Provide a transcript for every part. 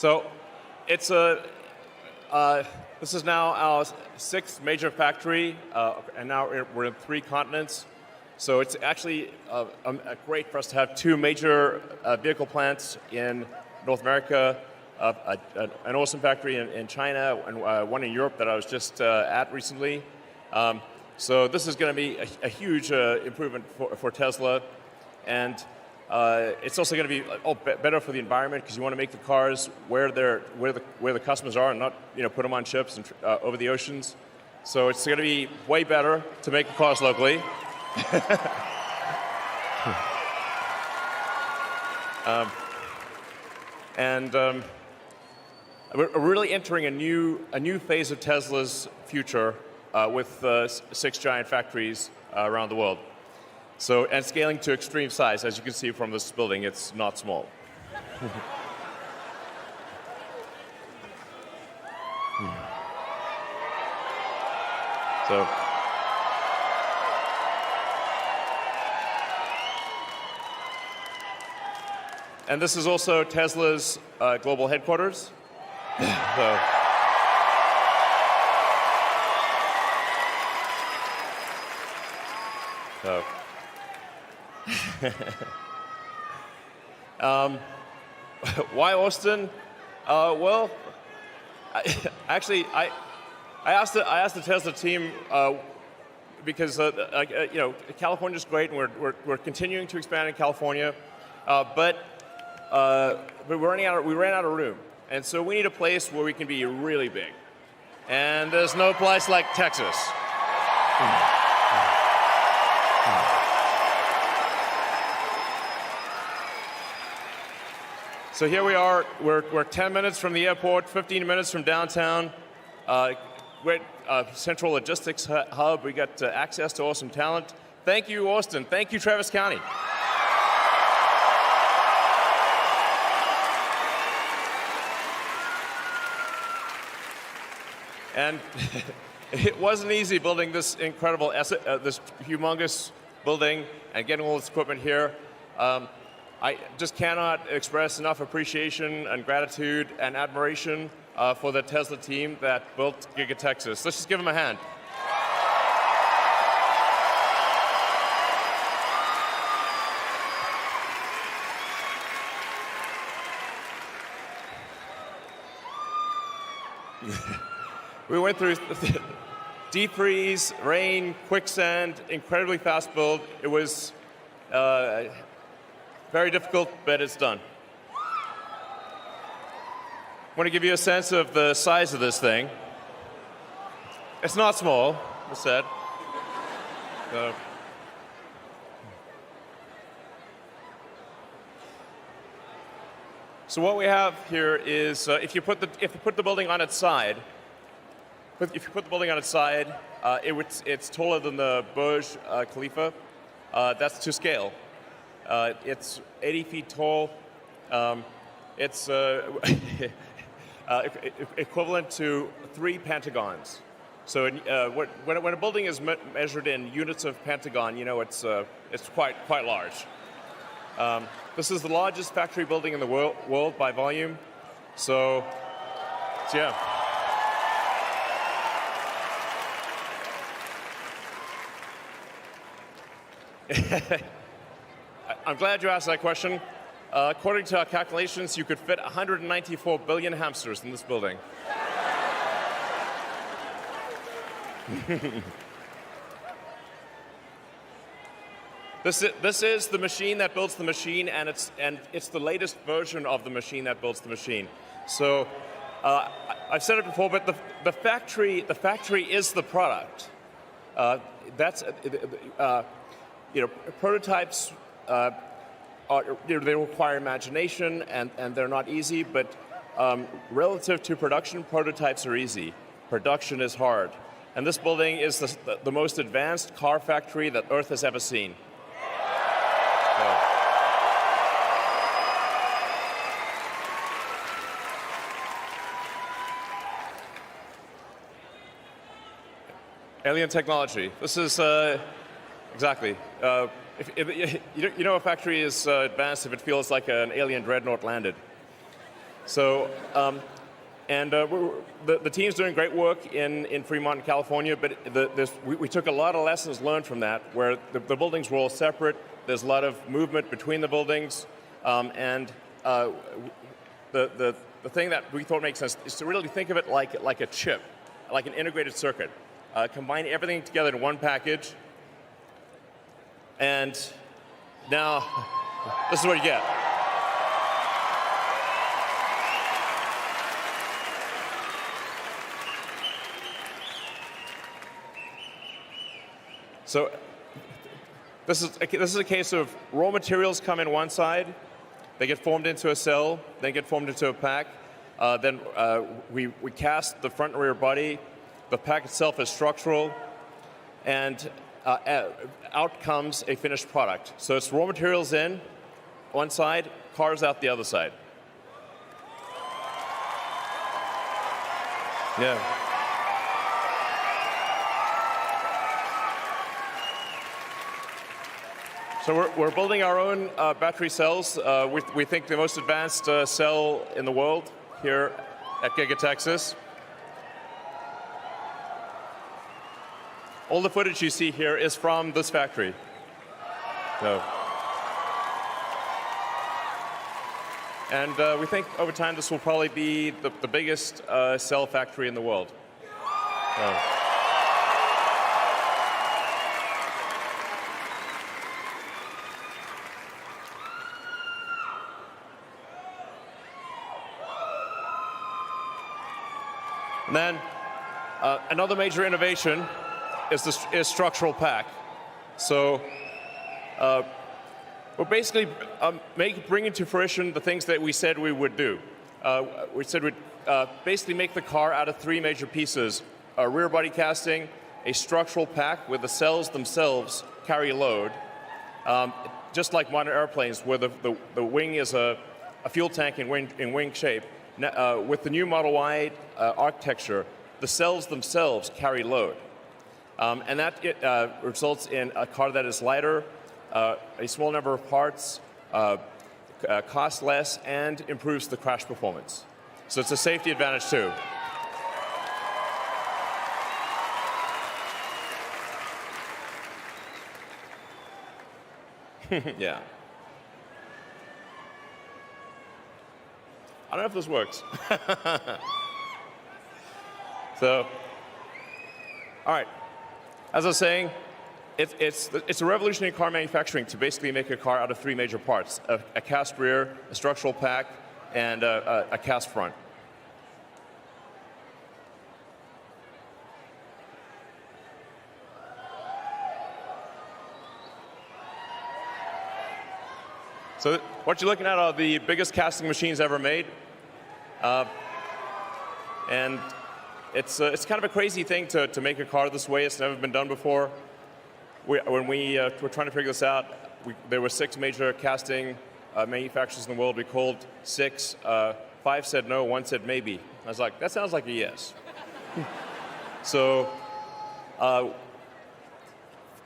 So it's this is now our sixth major factory, and now we're in 3 continents. So it's actually great for us to have 2 major vehicle plants in North America, an awesome factory in China, and one in Europe that I was just at recently. So this is going to be a huge improvement for Tesla, and it's also going to be better for the environment because you want to make the cars where the customers are and not put them on ships and over the oceans. So it's going to be way better to make the cars locally. We're really entering a new phase of Tesla's future with 6 giant factories around the world. So, and scaling to extreme size. As you can see from this building, it's not small. So, and this is also Tesla's global headquarters. So why Austin? Well, I asked the Tesla team because California's great, and we're continuing to expand in California, but we ran out of room, and so we need a place where we can be really big, and there's no place like Texas. So here we are. We're 10 minutes from the airport, 15 minutes from downtown. Great central logistics hub. We got access to awesome talent. Thank you, Austin. Thank you, Travis County. And it wasn't easy building this incredible, this humongous building and getting all this equipment here. I just cannot express enough appreciation and gratitude and admiration for the Tesla team that built Gigafactory. Let's just give them a hand. We went through deep freeze, rain, quicksand, incredibly fast build. It was very difficult, but it's done. I want to give you a sense of the size of this thing. It's not small, as said. So what we have here is, if you put the building on its side, it's taller than the Burj Khalifa. That's to scale. It's 80 feet tall. It's equivalent to 3 pentagons. So when a building is measured in units of pentagon, it's quite large. This is the largest factory building in the world by volume. So yeah. I'm glad you asked that question. According to our calculations, you could fit 194 billion hamsters in this building. This is the machine that builds the machine, and it's the latest version of the machine that builds the machine. So I've said it before, but the factory is the product. Prototypes. They require imagination, and they're not easy, but relative to production, prototypes are easy. Production is hard. And this building is the most advanced car factory that Earth has ever seen. Alien technology. This is exactly. A factory is advanced if it feels like an alien dreadnought landed. So, the team's doing great work in Fremont, California, but we took a lot of lessons learned from that, where the buildings were all separate. There's a lot of movement between the buildings, and the thing that we thought makes sense is to really think of it like a chip, like an integrated circuit. Combine everything together in one package, and now this is what you get. So this is a case of raw materials come in one side, they get formed into a cell, then get formed into a pack. Then we cast the front and rear body. The pack itself is structural, and out comes a finished product. So it's raw materials in one side, cars out the other side. Yeah. So we're building our own battery cells. We think the most advanced cell in the world here at Gigafactory. All the footage you see here is from this factory. So. And we think over time this will probably be the biggest cell factory in the world. So. And then another major innovation is structural pack. So we're basically bringing to fruition the things that we said we would do. We said we'd basically make the car out of three major pieces: a rear body casting, a structural pack where the cells themselves carry load, just like modern airplanes, where the wing is a fuel tank in wing shape. With the new Model Y architecture, the cells themselves carry load. And that results in a car that is lighter, a small number of parts, costs less, and improves the crash performance. So it's a safety advantage too. Yeah. I don't know if this works. So, all right. As I was saying, it's a revolution in car manufacturing to basically make a car out of three major parts: a cast rear, a structural pack, and a cast front. So what you're looking at are the biggest casting machines ever made. And it's kind of a crazy thing to make a car this way. It's never been done before. When we were trying to figure this out, there were 6 major casting manufacturers in the world. We called 6. 5 said no, 1 said maybe. I was like, that sounds like a yes. So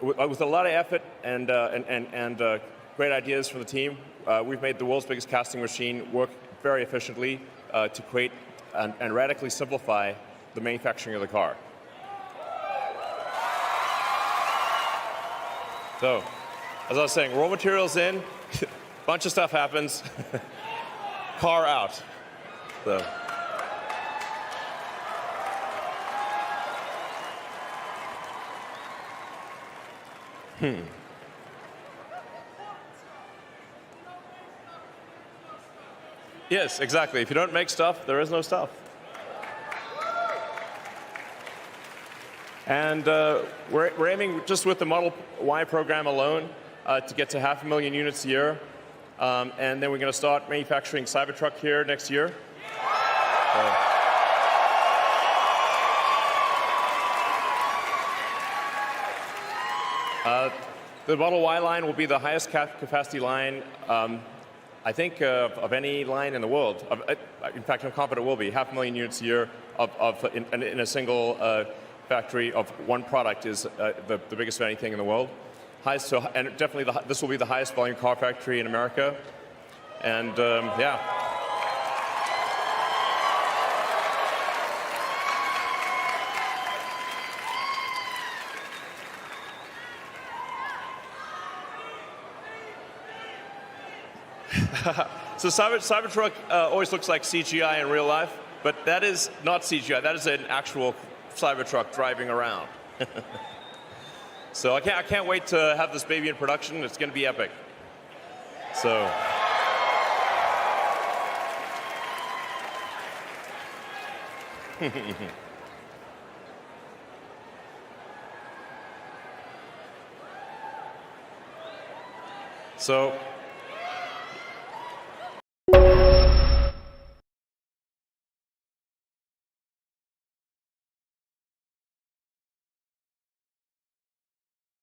with a lot of effort and great ideas from the team, we've made the world's biggest casting machine work very efficiently to create and radically simplify the manufacturing of the car. So, as I was saying, raw materials in, bunch of stuff happens, car out. So. Yes, exactly. If you don't make stuff, there is no stuff. And we're aiming, just with the Model Y program alone, to get to 500,000 units a year. And then we're going to start manufacturing Cybertruck here next year. The Model Y line will be the highest capacity line, I think, of any line in the world. In fact, I'm confident it will be. 500,000 units a year in a single factory of one product is the biggest of anything in the world. And definitely this will be the highest volume car factory in America. And yeah. So Cybertruck always looks like CGI in real life, but that is not CGI. That is an actual Cybertruck driving around. So I can't wait to have this baby in production. It's going to be epic. So. So